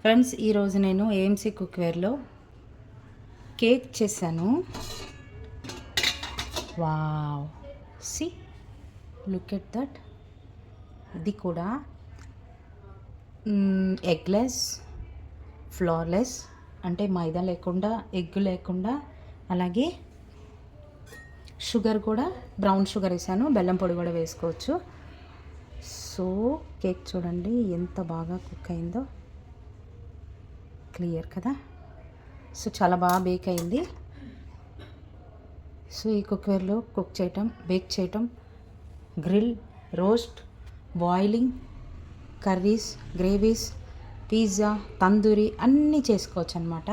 Friends, ఈరోజు నేను AMC కుక్వేర్లో cake చేశాను. Wow, see look at that. ఇది కూడా ఎగ్లెస్, ఫ్లోర్లెస్, అంటే మైదా లేకుండా, ఎగ్ లేకుండా, అలాగే షుగర్ కూడా బ్రౌన్ షుగర్ వేసాను, బెల్లం పొడి కూడా వేసుకోవచ్చు. సో కేక్ చూడండి ఎంత బాగా కుక్ అయిందో, క్లియర్ కదా. సో చాలా బాగా బేక్ అయింది. సో ఈ కుక్కర్లో కుక్ చేయటం, బేక్ చేయటం, grill, roast, boiling, curries, gravies, pizza, tandoori అన్నీ చేసుకోవచ్చు అనమాట.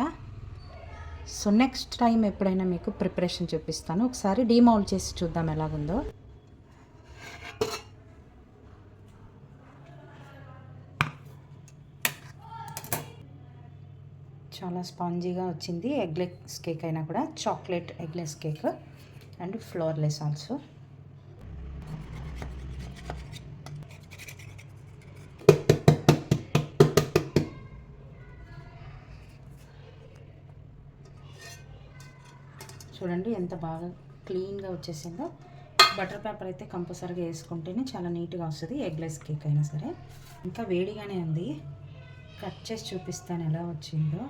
సో నెక్స్ట్ టైం ఎప్పుడైనా మీకు ప్రిపరేషన్ చూపిస్తాను. ఒకసారి డీమౌల్డ్ చేసి చూద్దాం ఎలాగుందో. చాలా స్పాంజీగా వచ్చింది. ఎగ్లెస్ కేక్ అయినా కూడా, chocolate eggless cake and flourless also. చూడండి ఎంత బాగా క్లీన్గా వచ్చేసిందో. బటర్ పేపర్ అయితే కంపల్సరీగా వేసుకుంటేనే చాలా నీట్గా వస్తుంది ఎగ్లెస్ కేక్ అయినా సరే. ఇంకా వేడిగానే ఉంది, కట్ చేసి చూపిస్తాను ఎలా వచ్చిందో.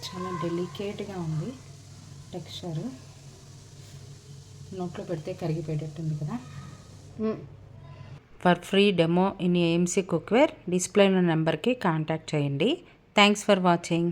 చాలా డెలికేట్గా ఉంది టెక్స్చరు. నోట్లో పెడితే కరిగిపోయేటట్టుంది కదా. For free demo in AMC cookware display ఉన్న నెంబర్కి కాంటాక్ట్ చేయండి. Thanks for watching.